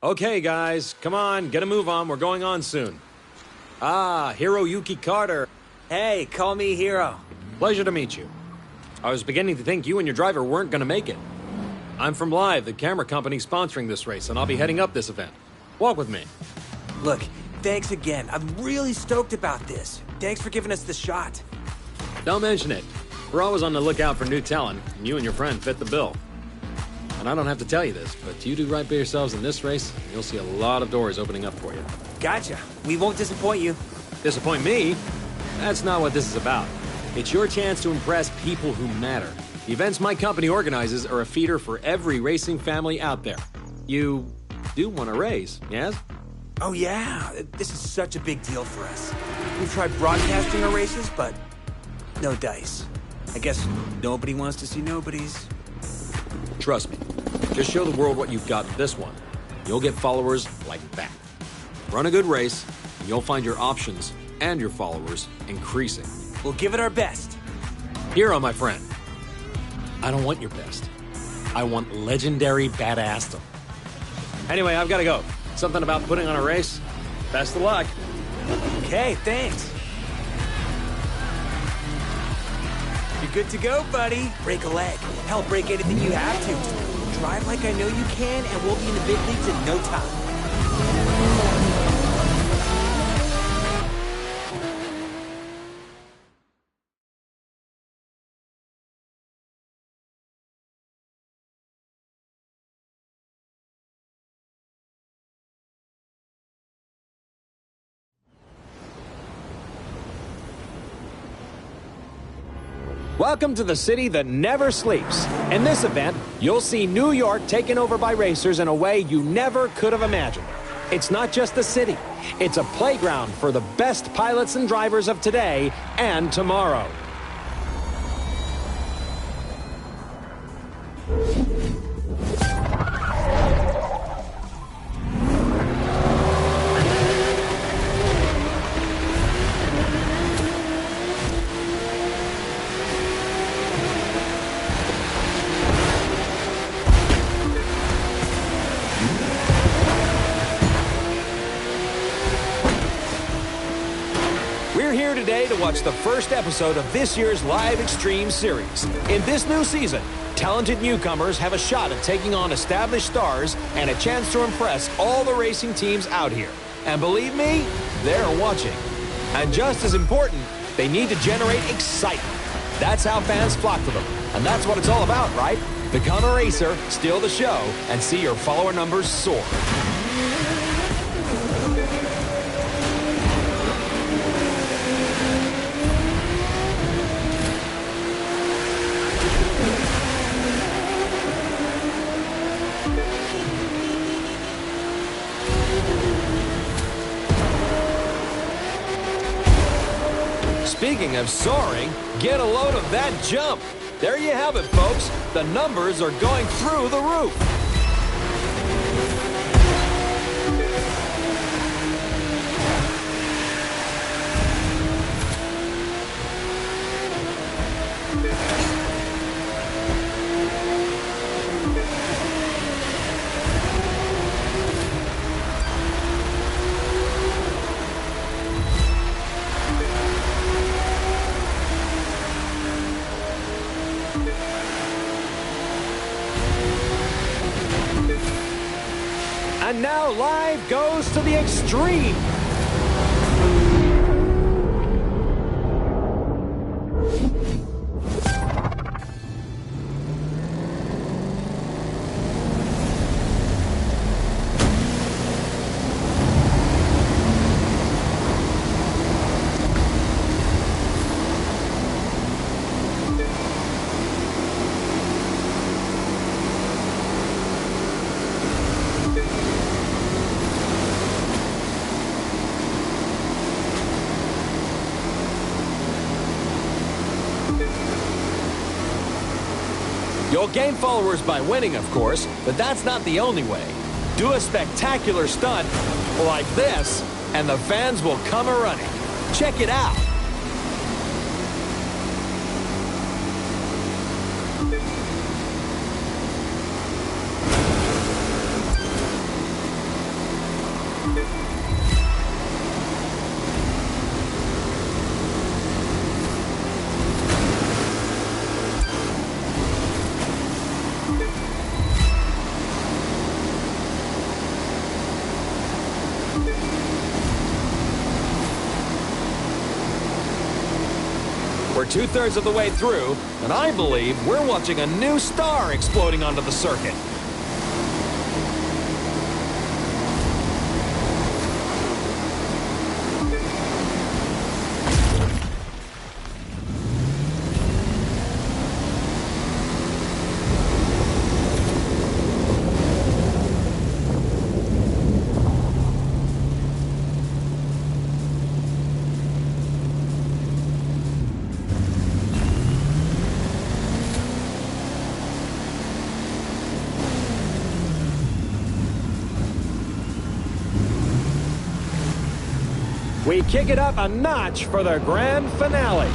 Okay, guys, come on, get a move on. We're going on soon. Ah, Hiroyuki Carter. Hey, call me Hiro. Pleasure to meet you. I was beginning to think you and your driver weren't gonna make it. I'm from Live, the camera company sponsoring this race, and I'll be heading up this event. Walk with me. Look, thanks again. I'm really stoked about this. Thanks for giving us the shot. Don't mention it. We're always on the lookout for new talent, and you and your friend fit the bill. And I don't have to tell you this, but you do right by yourselves in this race, and you'll see a lot of doors opening up for you. Gotcha. We won't disappoint you. Disappoint me? That's not what this is about. It's your chance to impress people who matter. The events my company organizes are a feeder for every racing family out there. You do want to race, yes? Oh yeah, this is such a big deal for us. We've tried broadcasting our races, but no dice. I guess nobody wants to see nobodies. Trust me, just show the world what you've got in this one. You'll get followers like that. Run a good race, and you'll find your options and your followers increasing. We'll give it our best. Hero, my friend. I don't want your best. I want legendary badassdom. Anyway, I've got to go. Something about putting on a race. Best of luck. Okay, thanks. You're good to go, buddy. Break a leg. Hell, break anything you have to. Just drive like I know you can, and we'll be in the big leagues in no time. Welcome to the city that never sleeps. In this event, you'll see New York taken over by racers in a way you never could have imagined. It's not just a city. It's a playground for the best pilots and drivers of today and tomorrow. We're here today to watch the first episode of this year's Live Extreme series. In this new season, talented newcomers have a shot at taking on established stars and a chance to impress all the racing teams out here. And believe me, they're watching. And just as important, they need to generate excitement. That's how fans flock to them. And that's what it's all about, right? Become a racer, steal the show, and see your follower numbers soar. Speaking of soaring, get a load of that jump. There you have it, folks. The numbers are going through the roof. And now Live goes to the extreme. You'll gain followers by winning, of course, but that's not the only way. Do a spectacular stunt like this, and the fans will come a-running. Check it out. We're 2/3 of the way through, and I believe we're watching a new star exploding onto the circuit. We kick it up a notch for the grand finale.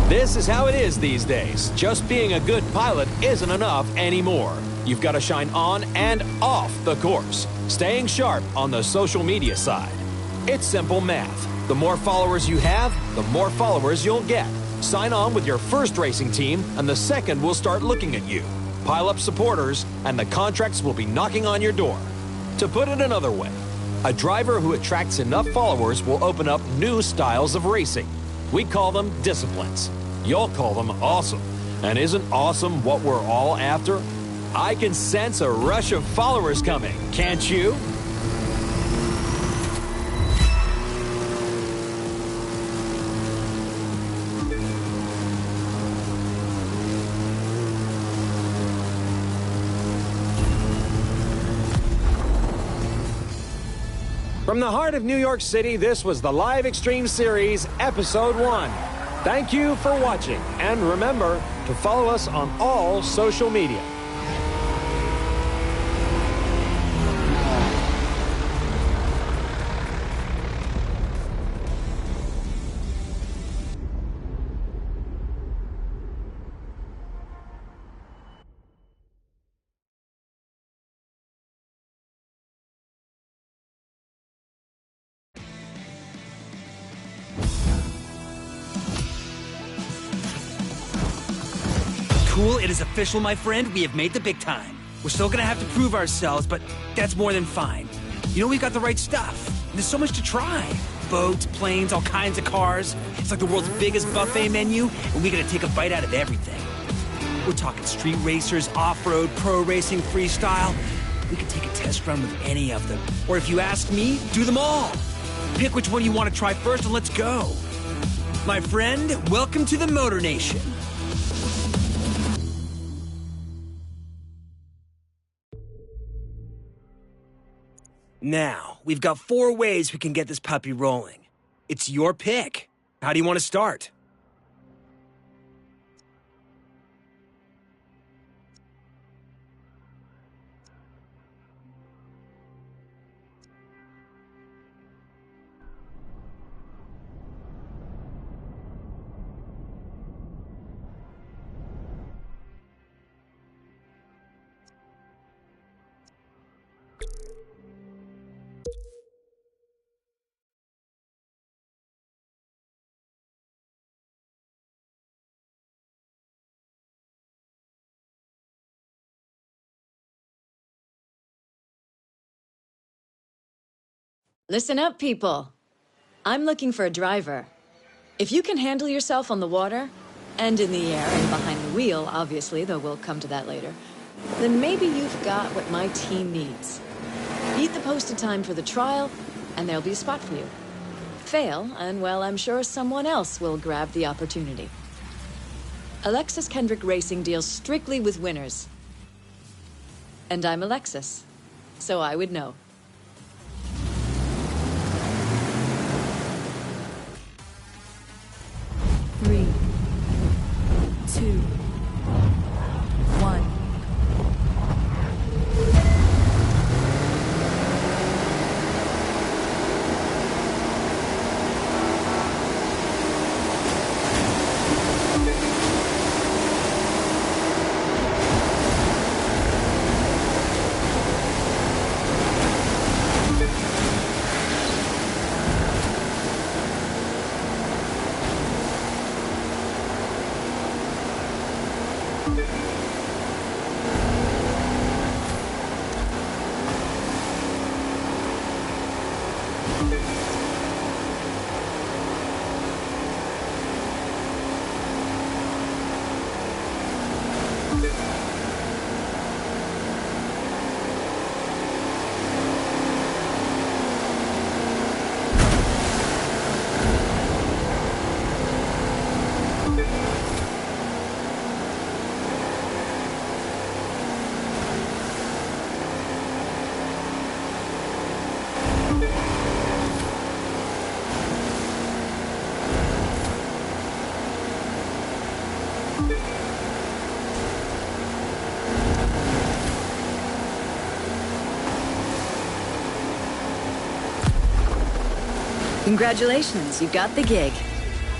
This is how it is these days. Just being a good pilot isn't enough anymore. You've got to shine on and off the course, staying sharp on the social media side. It's simple math. The more followers you have, the more followers you'll get. Sign on with your first racing team, and the second will start looking at you. Pile up supporters, and the contracts will be knocking on your door. To put it another way, a driver who attracts enough followers will open up new styles of racing. We call them disciplines. You'll call them awesome. And isn't awesome what we're all after? I can sense a rush of followers coming, can't you? From the heart of New York City, this was the Live Extreme Series, Episode 1. Thank you for watching, and remember to follow us on all social media. Cool, it is official, my friend. We have made the big time. We're still gonna have to prove ourselves, but that's more than fine. You know, we've got the right stuff. There's so much to try. Boats, planes, all kinds of cars. It's like the world's biggest buffet menu, and we gotta take a bite out of everything. We're talking street racers, off-road, pro racing, freestyle. We could take a test run with any of them. Or if you ask me, do them all. Pick which one you want to try first, and let's go. My friend, welcome to the Motor Nation. Now, we've got 4 ways we can get this puppy rolling. It's your pick. How do you want to start? Listen up, people. I'm looking for a driver. If you can handle yourself on the water, and in the air, and behind the wheel, obviously, though we'll come to that later, then maybe you've got what my team needs. Beat the posted time for the trial, and there'll be a spot for you. Fail, and well, I'm sure someone else will grab the opportunity. Alexis Kendrick Racing deals strictly with winners. And I'm Alexis, so I would know. Three, two, one. Congratulations, you got the gig.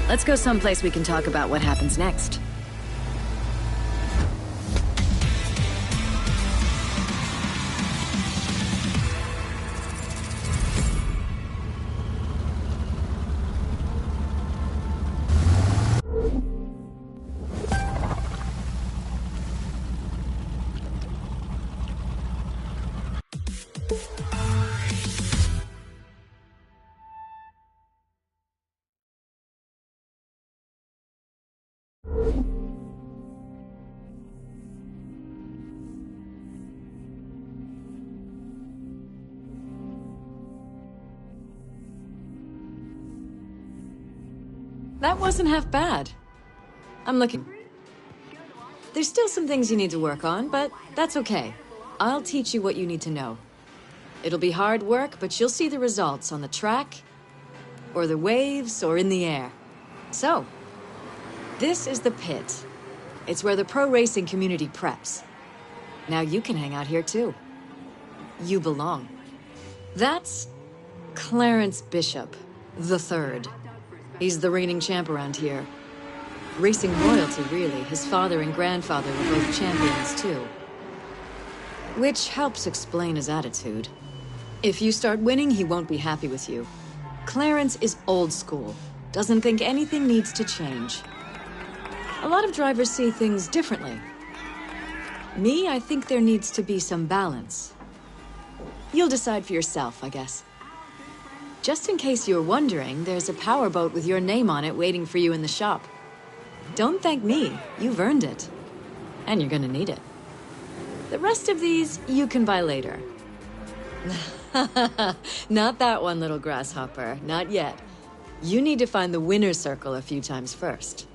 Let's go someplace we can talk about what happens next. That wasn't half bad. I'm looking... There's still some things you need to work on, but that's okay. I'll teach you what you need to know. It'll be hard work, but you'll see the results on the track, or the waves, or in the air. So, this is the pit. It's where the pro racing community preps. Now you can hang out here too. You belong. That's Clarence Bishop, the third. He's the reigning champ around here. Racing royalty, really. His father and grandfather were both champions, too. Which helps explain his attitude. If you start winning, he won't be happy with you. Clarence is old school. Doesn't think anything needs to change. A lot of drivers see things differently. Me, I think there needs to be some balance. You'll decide for yourself, I guess. Just in case you're wondering, there's a powerboat with your name on it waiting for you in the shop. Don't thank me, you've earned it. And you're gonna need it. The rest of these, you can buy later. Not that one, little grasshopper, not yet. You need to find the winner's circle a few times first.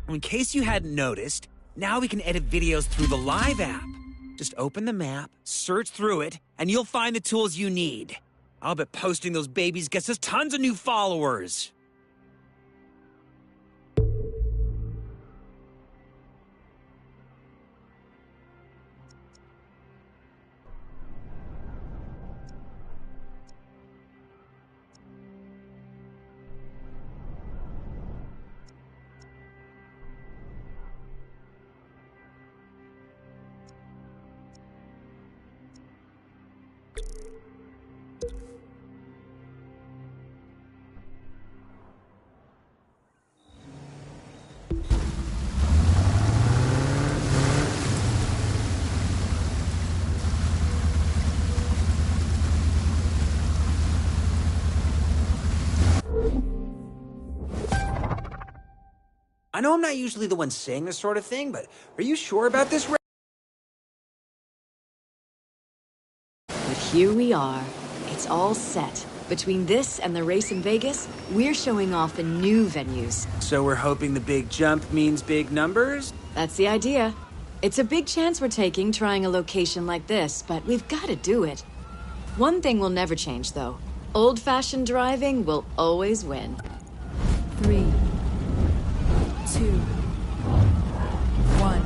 In case you hadn't noticed, now we can edit videos through the Live app. Just open the map, search through it, and you'll find the tools you need. I'll bet posting those babies gets us tons of new followers. I know I'm not usually the one saying this sort of thing, but are you sure about this? But here we are. It's all set. Between this and the race in Vegas, we're showing off in new venues. So we're hoping the big jump means big numbers? That's the idea. It's a big chance we're taking trying a location like this, but we've got to do it. One thing will never change, though. Old-fashioned driving will always win. 3, 2, 1.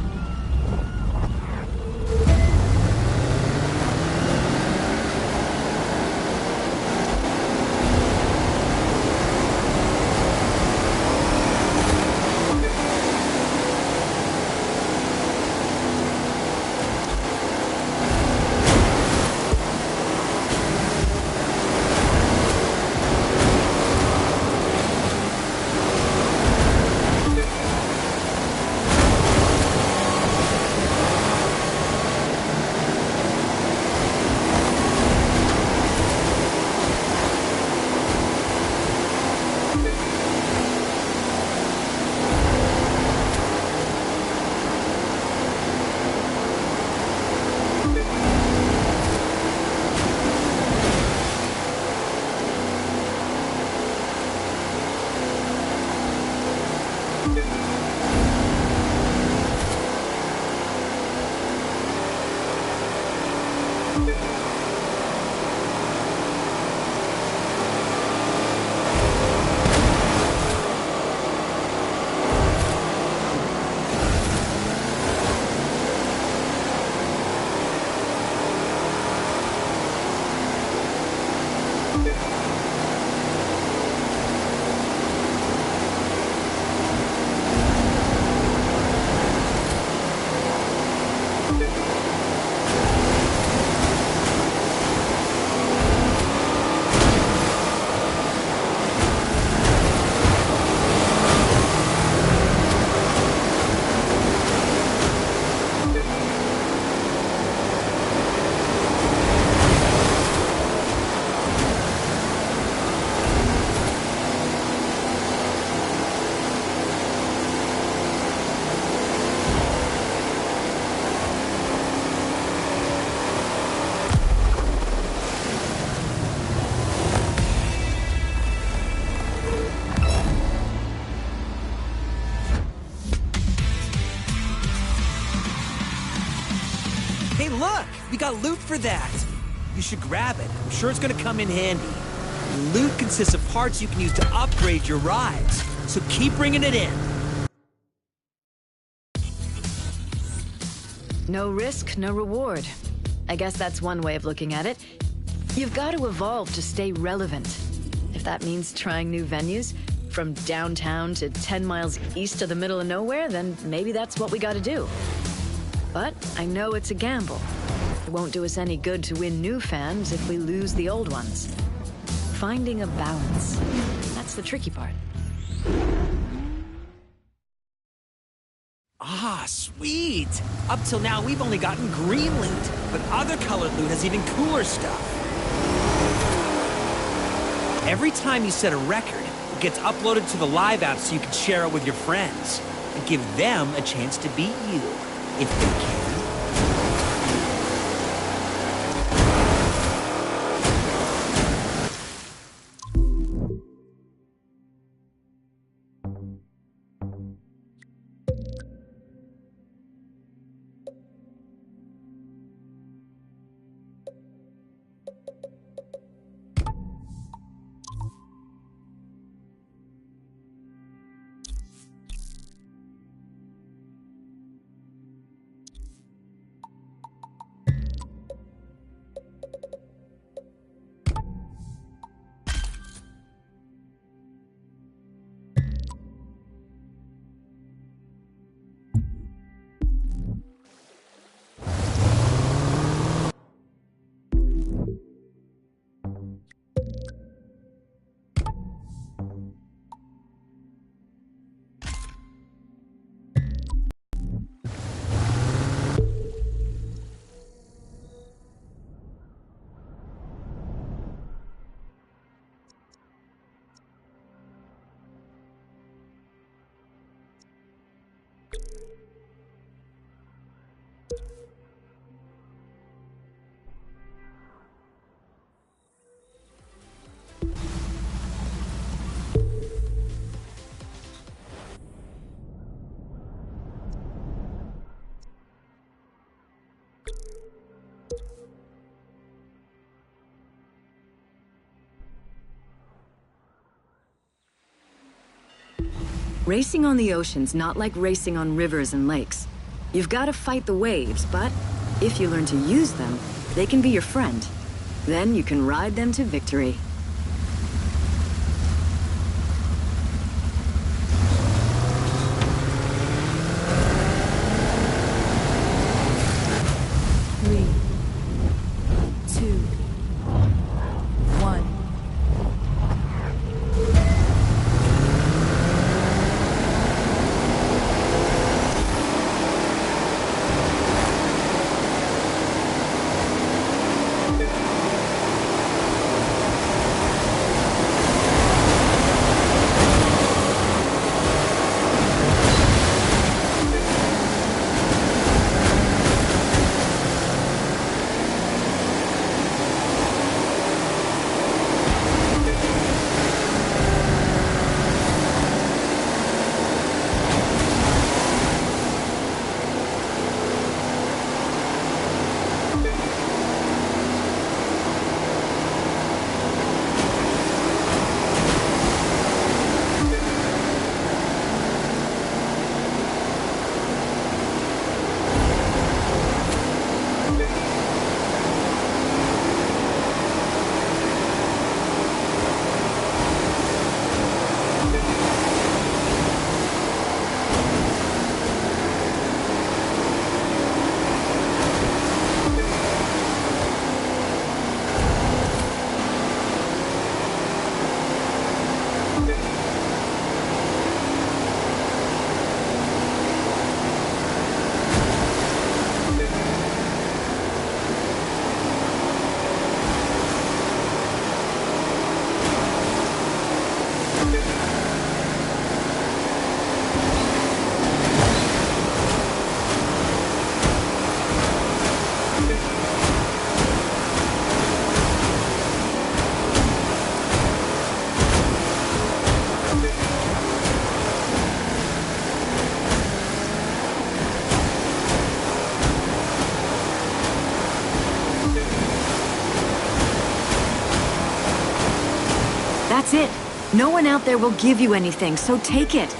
Hey, look! We got loot for that! You should grab it. I'm sure it's gonna come in handy. Loot consists of parts you can use to upgrade your rides, so keep bringing it in. No risk, no reward. I guess that's one way of looking at it. You've got to evolve to stay relevant. If that means trying new venues, from downtown to 10 miles east of the middle of nowhere, then maybe that's what we gotta do. But I know it's a gamble. It won't do us any good to win new fans if we lose the old ones. Finding a balance, that's the tricky part. Ah, sweet! Up till now, we've only gotten green loot, but other colored loot has even cooler stuff. Every time you set a record, it gets uploaded to the live app so you can share it with your friends and give them a chance to beat you, if they can. Racing on the ocean's not like racing on rivers and lakes. You've got to fight the waves, but if you learn to use them, they can be your friend. Then you can ride them to victory. Three, two, one. That's it. No one out there will give you anything, so take it.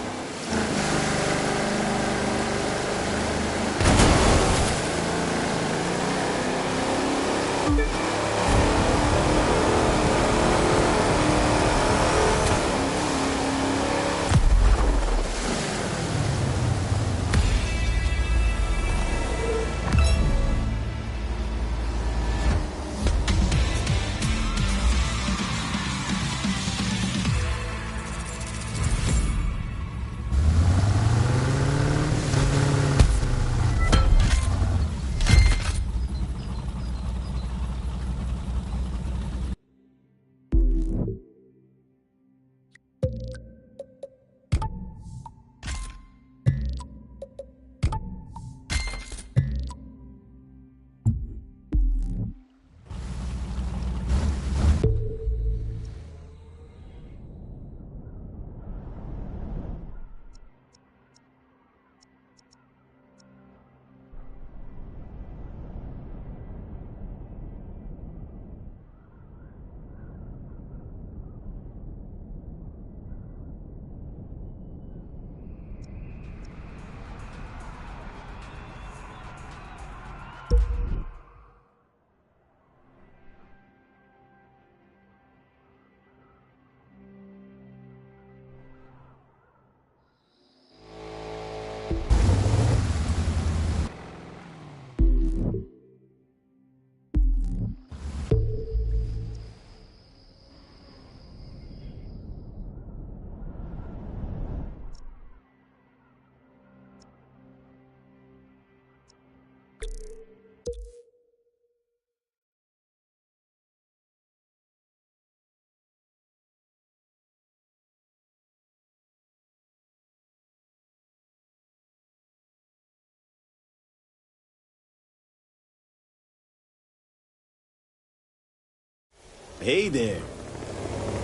Hey there.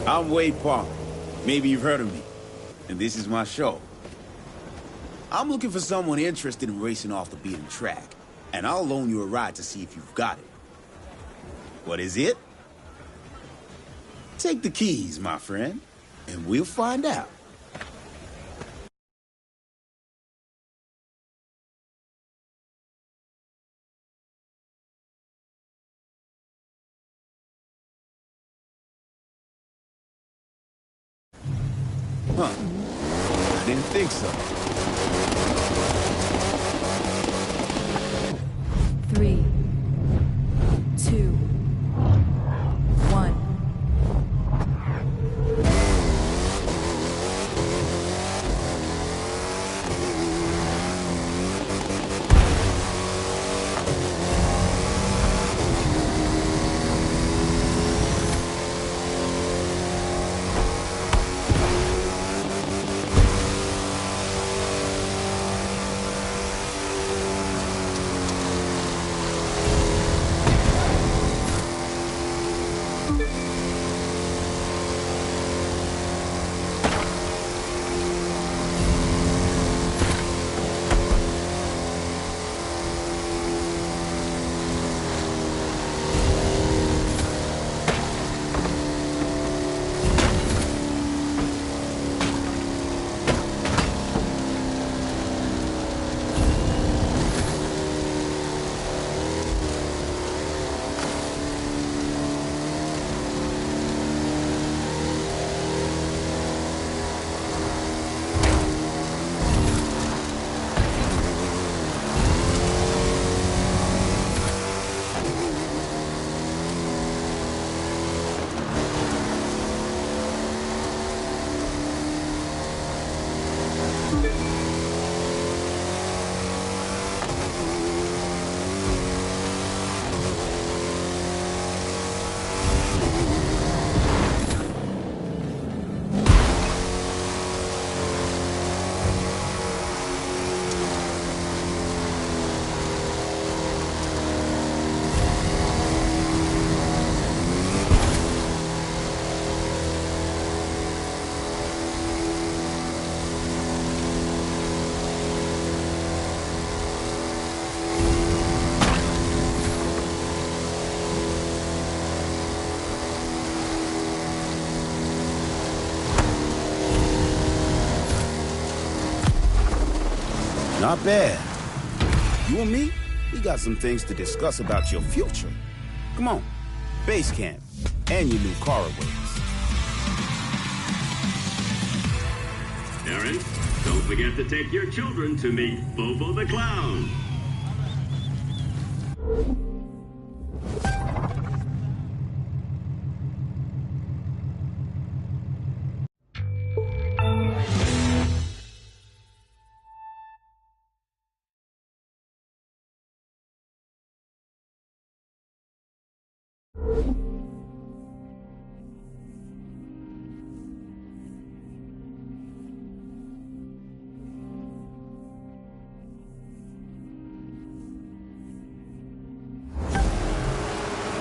I'm Wade Parker. Maybe you've heard of me. And this is my show. I'm looking for someone interested in racing off the beaten track. And I'll loan you a ride to see if you've got it. What is it? Take the keys, my friend, and we'll find out. Huh. I didn't think so. 3, 2, 1. Not bad. You and me, we got some things to discuss about your future. Come on, base camp, and your new car awaits. Parents, don't forget to take your children to meet Bobo the Clown.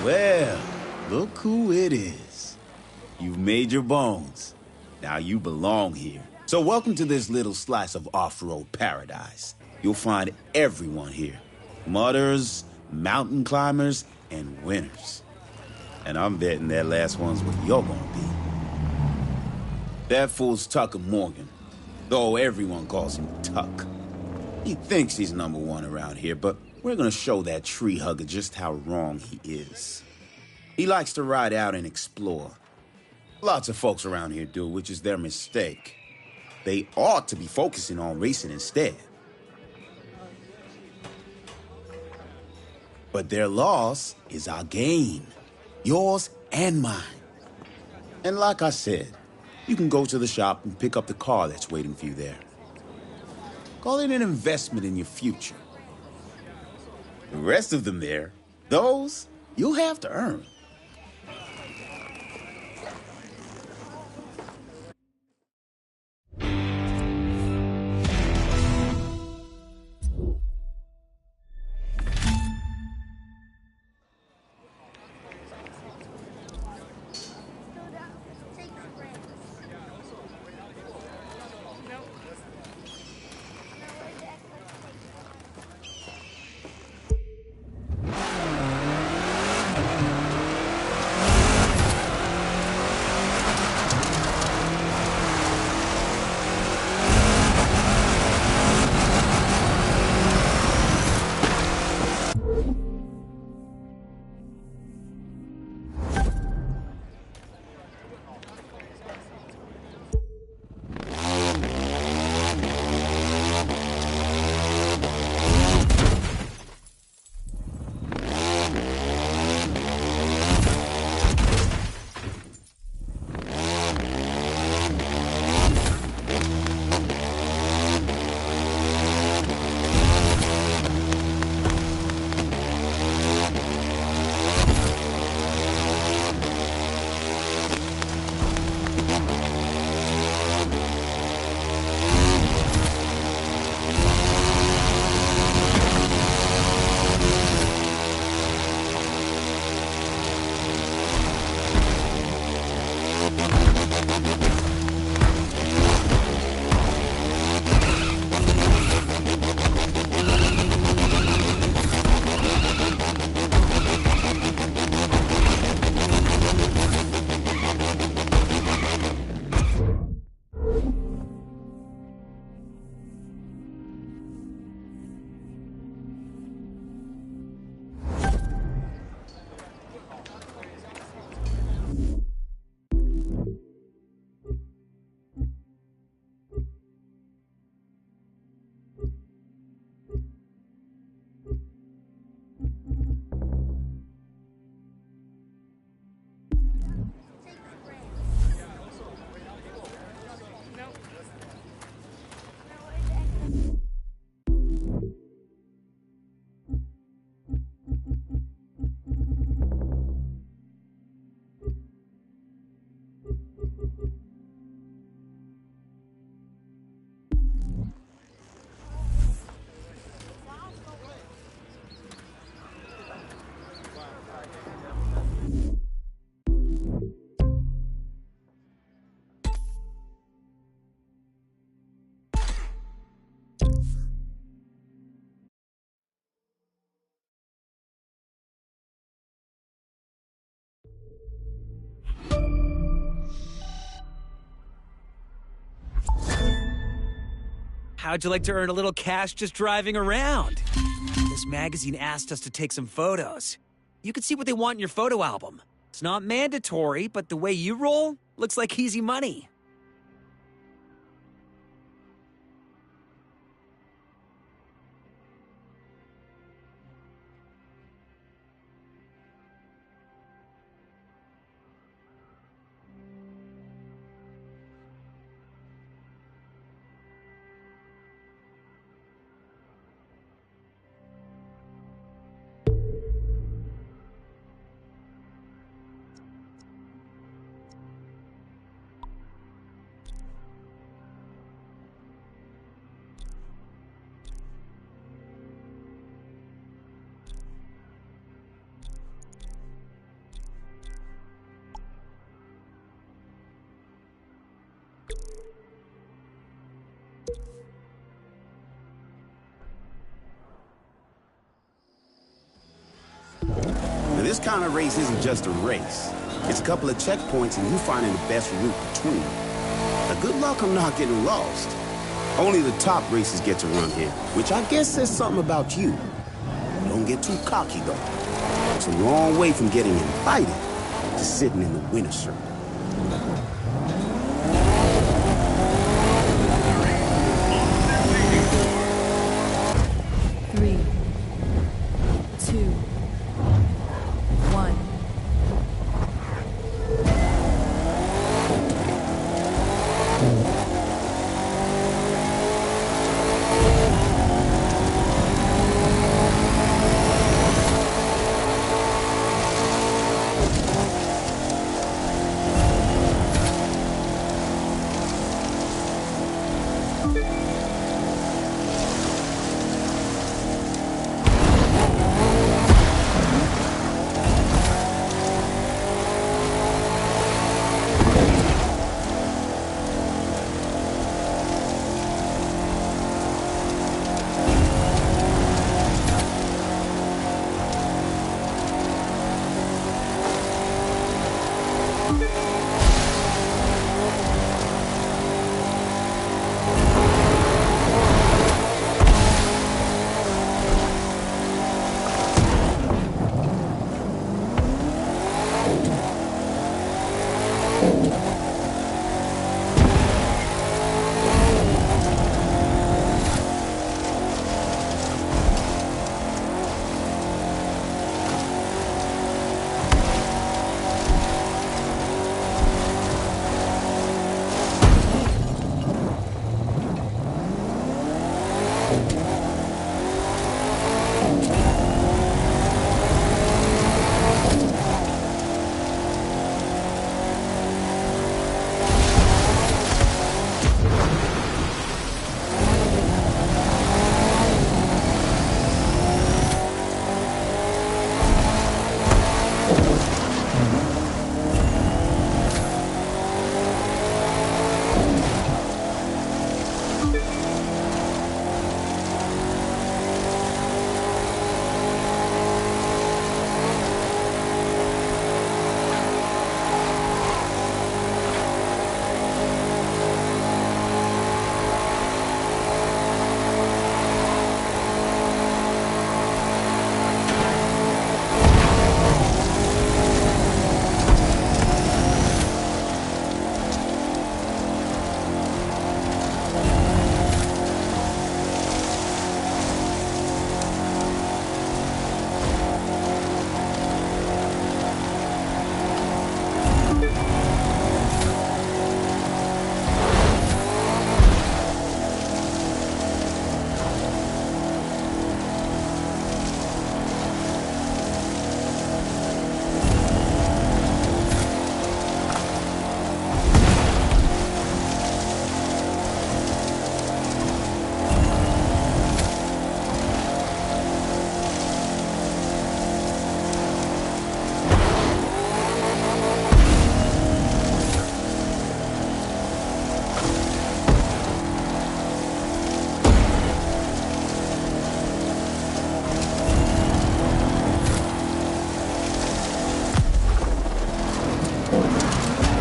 Well, look who it is. You've made your bones. Now you belong here. So welcome to this little slice of off-road paradise. You'll find everyone here. Mudders, mountain climbers, and winners. And I'm betting that last one's what you're gonna be. That fool's Tucker Morgan, though everyone calls him Tuck. He thinks he's number one around here, but we're gonna show that tree hugger just how wrong he is. He likes to ride out and explore. Lots of folks around here do, which is their mistake. They ought to be focusing on racing instead. But their loss is our gain. Yours and mine. And like I said, you can go to the shop and pick up the car that's waiting for you there. Call it an investment in your future. The rest of them there, those you'll have to earn. How'd you like to earn a little cash just driving around? This magazine asked us to take some photos. You can see what they want in your photo album. It's not mandatory, but the way you roll looks like easy money. Now, this kind of race isn't just a race. It's a couple of checkpoints and you finding the best route between. Now, good luck on not getting lost. Only the top racers get to run here, which I guess says something about you. Don't get too cocky, though. It's a long way from getting invited to sitting in the winner's circle. Three, two, one.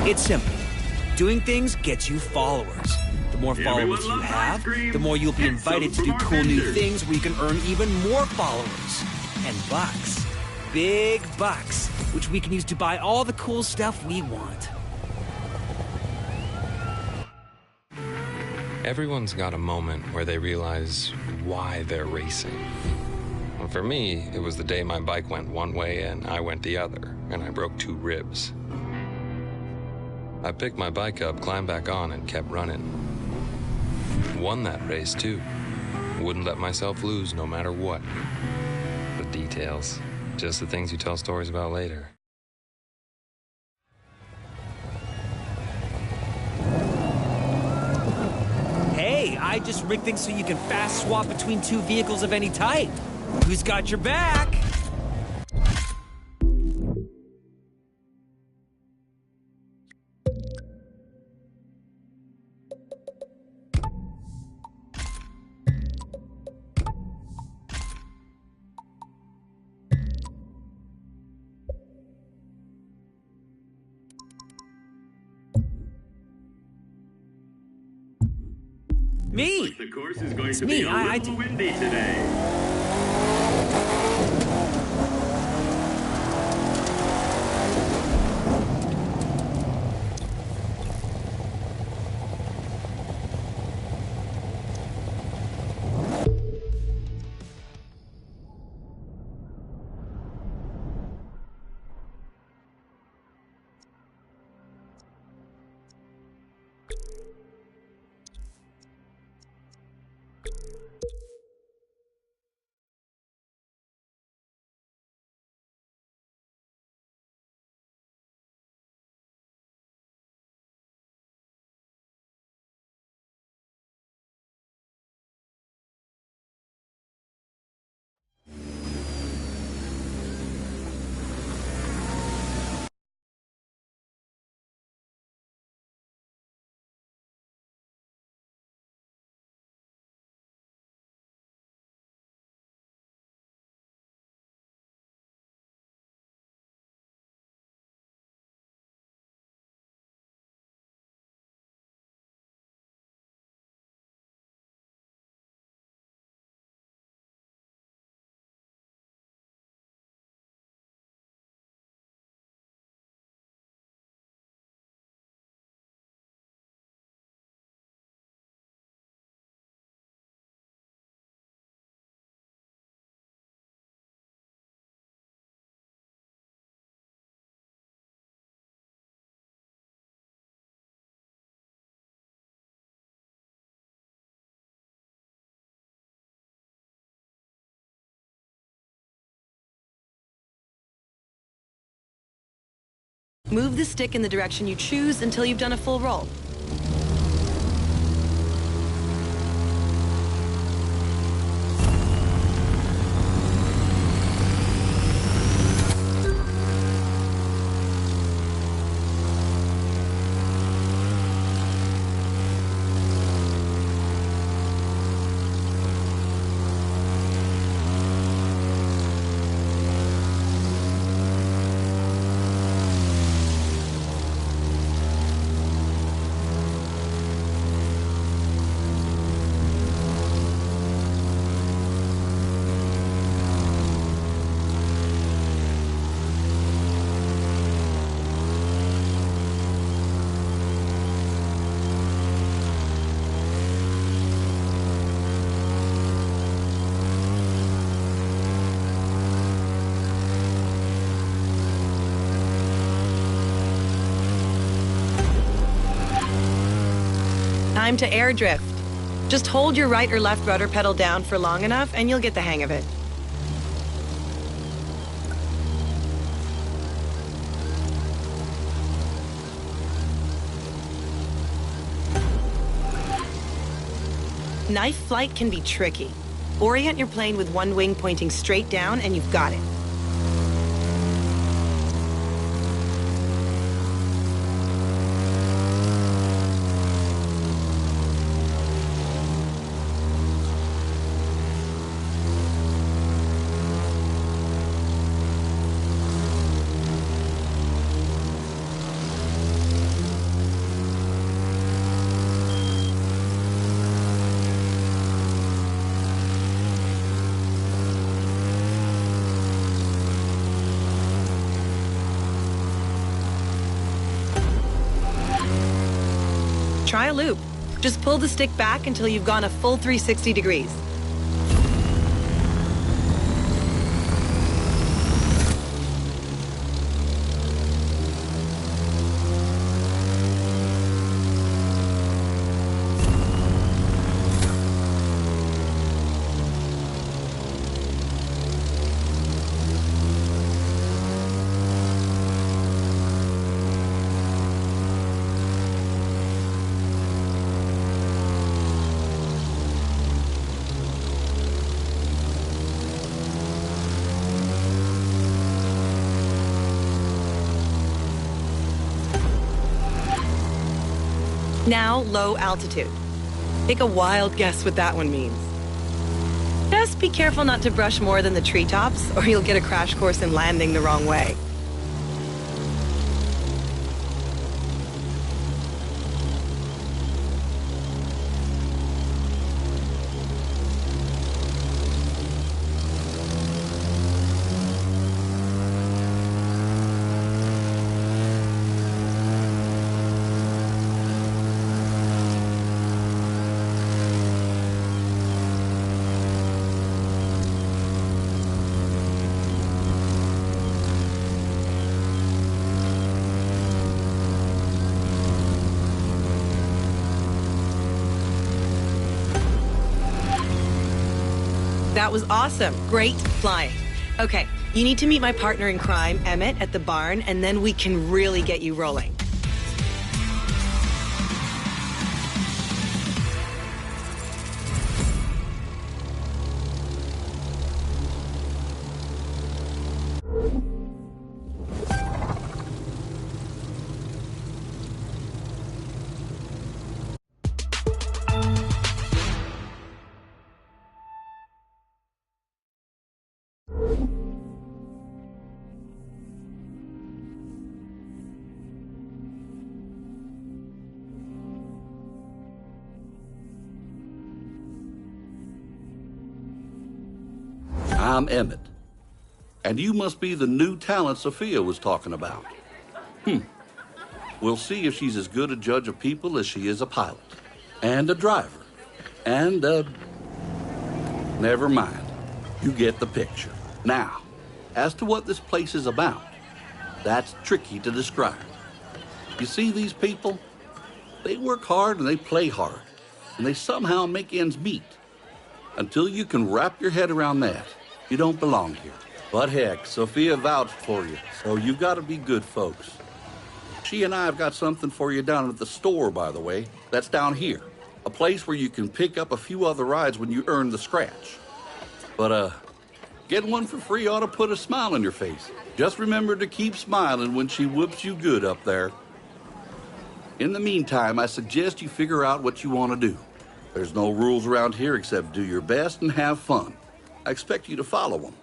It's simple. Doing things gets you followers. The more followers you have, the more you'll be invited to do cool new things where you can earn even more followers. And bucks. Big bucks, which we can use to buy all the cool stuff we want. Everyone's got a moment where they realize why they're racing. Well, for me, it was the day my bike went one way and I went the other, and I broke 2 ribs. I picked my bike up, climbed back on, and kept running. Won that race, too. Wouldn't let myself lose no matter what. The details. Just the things you tell stories about later. Hey, I just rigged things so you can fast swap between 2 vehicles of any type. Who's got your back? Me! The course is going It's to me. be a little windy today. Move the stick in the direction you choose until you've done a full roll. Time to air drift. Just hold your right or left rudder pedal down for long enough and you'll get the hang of it. Knife flight can be tricky. Orient your plane with one wing pointing straight down and you've got it. Try a loop. Just pull the stick back until you've gone a full 360 degrees. Now, low altitude. Take a wild guess what that one means. Just be careful not to brush more than the treetops, or you'll get a crash course in landing the wrong way. That was awesome. Great flying. Okay, you need to meet my partner in crime, Emmett, at the barn, and then we can really get you rolling. I'm Emmett, and you must be the new talent Sophia was talking about. We'll see if she's as good a judge of people as she is a pilot, and a driver, and never mind. You get the picture. Now, as to what this place is about, that's tricky to describe. You see these people? They work hard and they play hard, and they somehow make ends meet. Until you can wrap your head around that, you don't belong here. But heck, Sophia vouched for you, so you've got to be good folks. She and I have got something for you down at the store, by the way. That's down here. A place where you can pick up a few other rides when you earn the scratch. But, getting one for free ought to put a smile on your face. Just remember to keep smiling when she whoops you good up there. In the meantime, I suggest you figure out what you want to do. There's no rules around here except do your best and have fun. I expect you to follow them.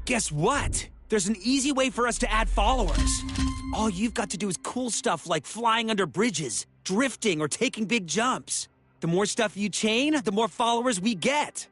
Guess what? There's an easy way for us to add followers. All you've got to do is cool stuff like flying under bridges, drifting, or taking big jumps. The more stuff you chain, the more followers we get.